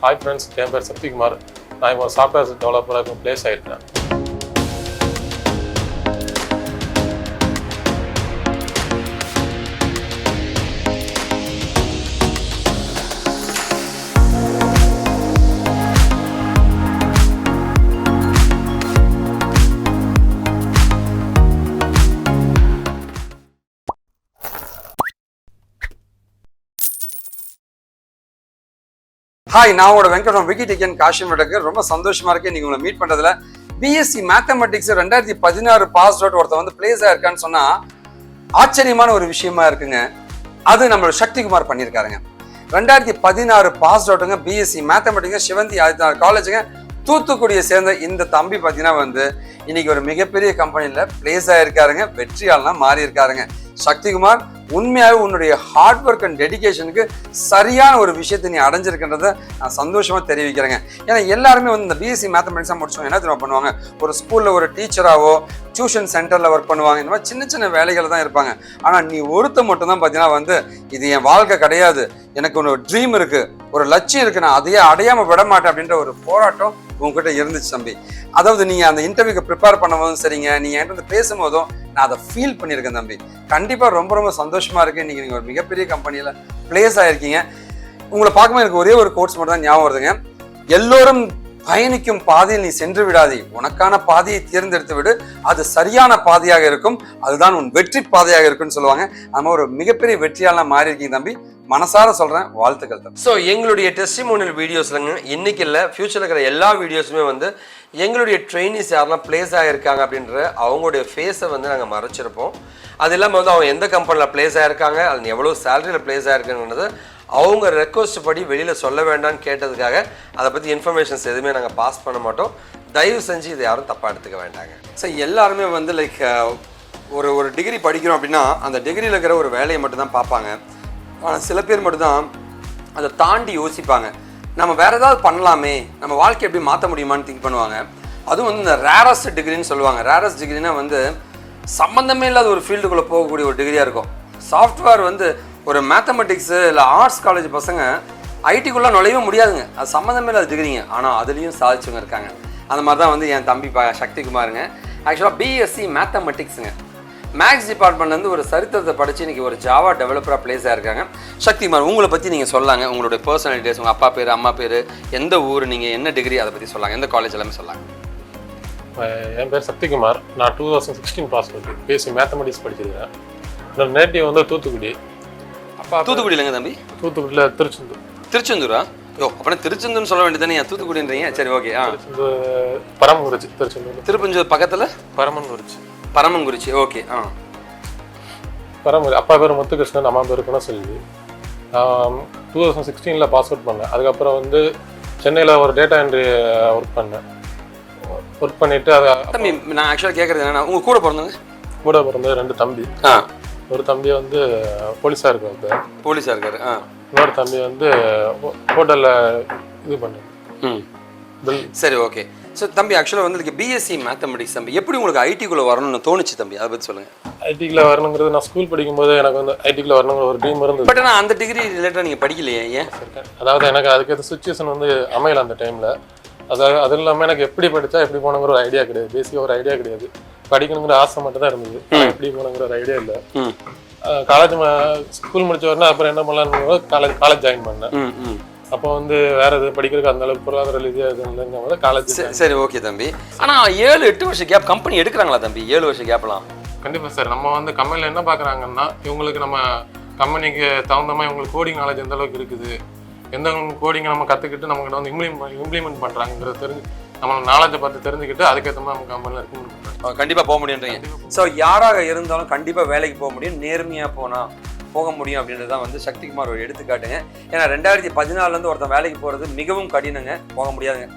Hi friends, என் பேர் சத்யகுமார். நான் இப்போ சாஃப்ட்வேர் டெவலப்பராக இப்போ பிளேஸ் ஆகிட்டேன். ஹாய், நான் உங்களோட வெங்கட் ஃப்ரம் விக்கிடெக் Kaashiv Infotech. ரொம்ப சந்தோஷமா இருக்கு நீங்க உங்களை மீட் பண்றதுல. பிஎஸ்சி மேத்தமெட்டிக்ஸ் 2016 பாஸ் அவுட் ஒருத்தர் வந்து பிளேஸ் ஆயிருக்கான்னு சொன்னா ஆச்சரியமான ஒரு விஷயமா இருக்குங்க. அது நம்மளோட சக்திகுமார் பண்ணியிருக்காருங்க. 2016 பாஸ் அவுட்டுங்க, பிஎஸ்சி மேத்தமெட்டிக்ஸ் சிவந்தி ஆதித்யநாத் காலேஜுங்க, தூத்துக்குடியை சேர்ந்த இந்த தம்பி பார்த்தீங்கன்னா வந்து இன்னைக்கு ஒரு மிகப்பெரிய கம்பெனியில் பிளேஸ் ஆயிருக்காருங்க. வெற்றியாளனா மாறி இருக்காருங்க. சக்திகுமார், உண்மையாகவே உன்னுடைய ஹார்ட் ஒர்க் அண்ட் டெடிகேஷனுக்கு சரியான ஒரு விஷயத்தை நீ அடைஞ்சிருக்கின்றத நான் சந்தோஷமாக தெரிவிக்கிறேங்க. ஏன்னா எல்லாருமே வந்து இந்த பிஎஸ்சி மேத்தமெட்டிக்ஸாக முடிச்சவங்க என்ன தெரியுமா பண்ணுவாங்க, ஒரு ஸ்கூலில் ஒரு டீச்சராகவோ டியூஷன் சென்டரில் ஒர்க் பண்ணுவாங்க. இந்த மாதிரி சின்ன சின்ன வேலைகள் தான் இருப்பாங்க. ஆனால் நீ ஒருத்த மட்டும் தான் பார்த்தீங்கன்னா வந்து இது என் வாழ்க்கை கிடையாது, எனக்கு ஒரு ட்ரீம் இருக்குது, ஒரு லட்சியம் இருக்குது, நான் அதையே அடையாமல் விட மாட்டேன் அப்படின்ற ஒரு போராட்டம் உங்ககிட்ட இருந்துச்சு தம்பி. அதாவது நீங்கள் அந்த இன்டர்வியூக்கு ப்ரிப்பேர் பண்ணும்போதும் சரிங்க, நீங்கள் என்கிட்ட வந்து பேசும்போதும் நான் அதை ஃபீல் பண்ணியிருக்கேன் தம்பி. கண்டிப்பாக ரொம்ப ரொம்ப சந்தோஷமாக இருக்குது. இன்றைக்கி நீங்கள் ஒரு மிகப்பெரிய கம்பெனியில் பிளேஸ் ஆகிருக்கீங்க. உங்களை பார்க்கும்போது எனக்கு ஒரே ஒரு கோட்ஸ் மட்டும் தான் ஞாபகம் வருதுங்க. எல்லோரும் பயணிக்கும் பாதையில் நீ சென்று விடாதே, உனக்கான பாதையை தேர்ந்தெடுத்து விடு, அது சரியான பாதையாக இருக்கும், அதுதான் உன் வெற்றி பாதையாக இருக்குன்னு சொல்லுவாங்க. நம்ம ஒரு மிகப்பெரிய வெற்றியாளனா மாறி இருக்கீங்க தம்பி. மனசார சொல்றேன், வாழ்த்துக்கள் தான். ஸோ எங்களுடைய டெஸ்டிமோனியல் வீடியோஸ்லங்க இன்னைக்கு இல்லை, ஃபியூச்சரில் இருக்கிற எல்லா வீடியோஸுமே வந்து எங்களுடைய ட்ரெயினிஸ் யாரெல்லாம் பிளேஸ் ஆகிருக்காங்க அப்படின்ற அவங்களுடைய ஃபேஸை வந்து நாங்கள் மறைச்சிருப்போம். அது இல்லாமல் வந்து அவங்க எந்த கம்பெனியில் பிளேஸ் ஆகிருக்காங்க, அது எவ்வளோ சேலரியில் பிளேஸ் ஆகிருக்குன்றது அவங்க ரெக்வஸ்ட் படி வெளியில் சொல்ல வேண்டாம்னு கேட்டதுக்காக அதை பற்றி இன்ஃபர்மேஷன்ஸ் எதுவுமே நாங்கள் பாஸ் பண்ண மாட்டோம். தயவு செஞ்சு இதை யாரும் தப்பாக எடுத்துக்க வேண்டாங்க. ஸோ எல்லாருமே வந்து லைக் ஒரு டிகிரி படிக்கிறோம் அப்படின்னா அந்த டிகிரியில் இருக்கிற ஒரு வேலையை மட்டும்தான் பார்ப்பாங்க. ஆனால் சில பேர் மட்டும்தான் அதை தாண்டி யோசிப்பாங்க, நம்ம வேறு ஏதாவது பண்ணலாமே, நம்ம வாழ்க்கை எப்படி மாற்ற முடியுமான்னு திங்க் பண்ணுவாங்க. அதுவும் வந்து இந்த ரேரஸ்ட் டிகிரின்னு சொல்லுவாங்க. ரேரஸ்ட் டிகிரினா வந்து சம்மந்தமே இல்லாத ஒரு ஃபீல்டுக்குள்ளே போகக்கூடிய ஒரு டிகிரியாக இருக்கும். சாஃப்ட்வேர் வந்து ஒரு மேத்தமெட்டிக்ஸு இல்லை ஆர்ட்ஸ் காலேஜ் பசங்க ஐடிக்குள்ளே நுழையவே முடியாதுங்க, அது சம்மந்தமே இல்லாத டிகிரிங்க. ஆனால் அதுலேயும் சாதிச்சவங்க இருக்காங்க. அந்த மாதிரி தான் வந்து என் தம்பி சக்திகுமாருங்க. ஆக்சுவலாக பிஎஸ்சி மேத்தமெட்டிக்ஸுங்க, மேக்ஸ் டிபார்ட்மெண்ட்லேருந்து ஒரு சரித்திரத்தை படித்து இன்றைக்கி ஒரு ஜாவா டெவலப்பராக பிளேஸ் ஆகிருக்காங்க. சக்திகுமார், உங்களை பற்றி நீங்கள் சொல்லாங்க, உங்களுடைய பர்சனாலிட்டிஸ், உங்கள் அப்பா பேர், அம்மா பேர், எந்த ஊர், நீங்கள் என்ன டிகிரி, அதை பற்றி சொல்லாங்க, எந்த காலேஜ் எல்லாமே சொல்லாங்க. என் பேர் சத்யகுமார். நான் 2016 பாஸ் அவுட், பிஎஸ்சி மேத்தமெட்டிக்ஸ் படிச்சிருக்கேன். என்னோட நேட்டிவ் வந்து தூத்துக்குடி. அப்பா தூத்துக்குடி இல்லைங்க தம்பி? தூத்துக்குடியில் திருச்செந்தூர். திருச்செந்தூரா? யோ, அப்படின்னா திருச்செந்தூர்னு சொல்ல வேண்டியதானே, ஏன் தூத்துக்குடின்றீங்க? சரி, ஓகே. பரமங்குறிச்சி. திருச்செந்தூர் திருப்பஞ்சூர் பக்கத்தில் பரமங்குறிச்சி. ஓகே. பரமங்குடி. அப்பா பேர் முத்துகிருஷ்ணன், அம்மா பேர் குணசெல்வி. 2016 பாஸ் அவுட் பண்ணேன். அதுக்கப்புறம் வந்து சென்னையில் ஒரு டேட்டா என்ட்ரி ஒர்க் பண்ணேன். ஒர்க் பண்ணிவிட்டு அதை தம்பி நான் ஆக்சுவலாக கேட்குறது என்னென்னா, உங்கள் கூட பிறந்தது 2 தம்பி. ஒரு தம்பி வந்து போலீஸாக இருக்காரு. போலீஸாக இருக்காரு. இன்னொரு தம்பி வந்து ஹோட்டலில் இது பண்ணேன். சரி, ஓகே. ஸோ தம்பி ஆக்சுவலாக வந்து பிஎஸ்சி மேத்தமெட்டிக்ஸ் தம்பி எப்படி உங்களுக்கு ஐடிக்குள்ளே வரணும்னு தோணுச்சு தம்பி, அதை பற்றி சொல்லுங்கள். ஐடிக்குள்ளே வரணுங்கிறது நான் ஸ்கூல் படிக்கும்போது எனக்கு வந்து ஐடிக்குள்ளே வரணுங்கிற ஒரு ட்ரீம் இருந்தது. பட் ஆனால் அந்த டிகிரி ரிலேட்டடாக நீங்கள் படிக்கலையே, ஏன்? அதாவது எனக்கு அதுக்கேற்ற சுச்சுவேஷன் வந்து அமையலை அந்த டைமில். அது இல்லாமல் எனக்கு எப்படி படித்தா எப்படி போகணுங்கிற ஒரு ஐடியா கிடையாது, பேசிக்காக ஒரு ஐடியா கிடையாது. படிக்கணுங்கிற ஆசை மட்டும் தான் இருந்தது, எப்படி போகணுங்கிற ஒரு ஐடியா இல்லை. காலேஜ் ஸ்கூல் முடிச்ச வரணும், அப்புறம் என்ன பண்ணலான்னு காலேஜ் ஜாயின் பண்ணேன். அப்போ வந்து வேற எது படிக்கிறதுக்கு அந்த அளவுக்கு பொருளாதார ரீதியாக இது காலேஜ். சரி, ஓகே தம்பி. ஆனால் 7-8 வருஷம் கேப் கம்பெனி எடுக்கிறாங்களா தம்பி? 7 வருஷம் கேப்லாம் கண்டிப்பாக சார். நம்ம வந்து கம்பெனியில் என்ன பார்க்குறாங்கன்னா, இவங்களுக்கு நம்ம கம்பெனிக்கு தகுந்த மாதிரி இவங்களுக்கு கோடிங் நாலேஜ் எந்த அளவுக்கு இருக்குது, எந்த கோடிங்கை நம்ம கற்றுக்கிட்டு நம்மகிட்ட வந்து இம்ப்ளிமெண்ட் பண்ணுறாங்கிறத தெரிஞ்சு நம்ம நாலேஜை பார்த்து தெரிஞ்சுக்கிட்டு அதுக்கேற்ற மாதிரி நம்ம கம்பெனியில் இருக்கு கண்டிப்பாக போக முடியுன்றீங்க. ஸோ யாராக இருந்தாலும் கண்டிப்பாக வேலைக்கு போக முடியும், நேர்மையாக போக முடியும் அப்படின்றது தான் வந்து சக்திகுமார் ஒரு எடுத்துக்காட்டுங்க. ஏன்னா 2014 ஒருத்தன் வேலைக்கு போகிறது மிகவும் கடினங்க, போக முடியாதுங்க.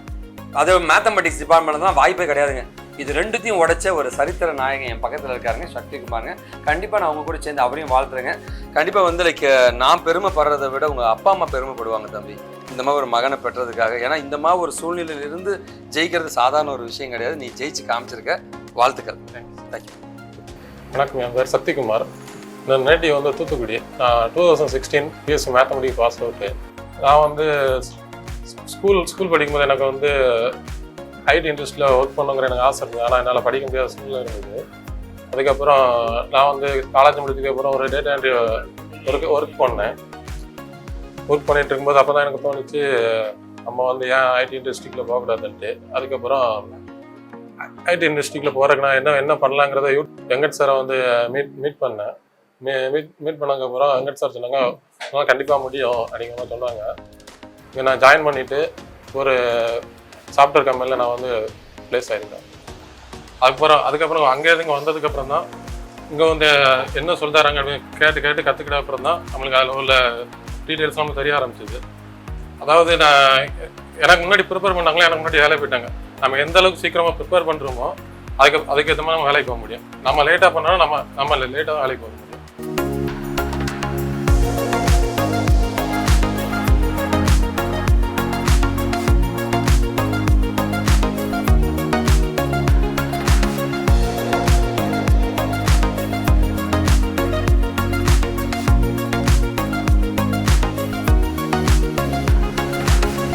அது மேத்தமெட்டிக்ஸ் டிபார்ட்மெண்ட் தான் வாய்ப்பே கிடையாதுங்க. இது ரெண்டுத்தையும் உடைச்ச ஒரு சரித்திர நாயகன் என் பக்கத்தில் இருக்காருங்க, சக்திகுமாருங்க. கண்டிப்பாக நான் அவங்க கூட சேர்ந்து அவரையும் வாழ்த்துறேங்க. கண்டிப்பாக வந்து லைக் நான் பெருமைப்படுறதை விட உங்கள் அப்பா அம்மா பெருமைப்படுவாங்க தம்பி, இந்த மாதிரி ஒரு மகனை பெற்றதுக்காக. ஏன்னா இந்த மாதிரி ஒரு சூழ்நிலையிலிருந்து ஜெயிக்கிறது சாதாரண ஒரு விஷயம் கிடையாது. நீ ஜெயிச்சு காமிச்சிருக்க, வாழ்த்துக்கள். தேங்க்யூ. வணக்கம், என் பேர் சத்யகுமார். நான் நேட்டிவ் வந்து தூத்துக்குடி. நான் 2016 பிஎஸ்சி மேத்தமெட்டிக்ஸ் பாஸ் அவுட்டு. நான் வந்து ஸ்கூல் படிக்கும்போது எனக்கு வந்து ஐடி இண்டஸ்ட்ரியில் ஒர்க் பண்ணுங்கிற எனக்கு ஆசை இருந்தது. ஆனால் என்னால் படிக்க முடியாத சூழ்நிலை இருந்தது. அதுக்கப்புறம் நான் வந்து காலேஜ் முடிச்சதுக்கப்புறம் ஒரு டேட்டா என்ட்ரி ஒர்க் பண்ணேன். ஒர்க் பண்ணிட்டு இருக்கும்போது அப்போ தான் எனக்கு தோணுச்சு நம்ம வந்து ஏன் ஐடி இண்டஸ்ட்ரிக்குள்ள போகக்கூடாதுன்ட்டு. அதுக்கப்புறம் ஐடி இண்டஸ்ட்ரிக்குள்ள போகிறதுக்கு நான் என்ன பண்ணலாங்கிறத வெங்கட் சாரை வந்து மீட் பண்ணேன். மீட் பண்ணதுக்கப்புறம் வெங்கட் சார் சொன்னாங்க உங்களால் கண்டிப்பாக முடியும் அப்படிங்கிற மாதிரி சொன்னாங்க. இங்கே நான் ஜாயின் பண்ணிவிட்டு ஒரு சாஃப்ட்வேர் கம்பெனியில் நான் வந்து ப்ளேஸ் ஆகிருக்கேன். அதுக்கப்புறம் அங்கேருந்து இங்கே வந்ததுக்கப்புறம் தான் இங்கே வந்து என்ன சொல்லித்தராங்க அப்படின்னு கேட்டு கற்றுக்கிட்ட அப்புறம் தான் நம்மளுக்கு அதில் உள்ள டீட்டெயில்ஸ் நம்ம தெரிய ஆரம்பிச்சிது. அதாவது எனக்கு முன்னாடி ப்ரிப்பேர் பண்ணாங்களோ எனக்கு முன்னாடி வேலை போயிட்டாங்க. நம்ம எந்த அளவுக்கு சீக்கிரமாக ப்ரிப்பேர் பண்ணுறோமோ அதுக்கேற்ற மாதிரி நம்ம வேலைக்கு போக முடியும். நம்ம லேட்டாக பண்ணாலும் நம்ம லேட்டாக வேலைக்கு போக முடியும்.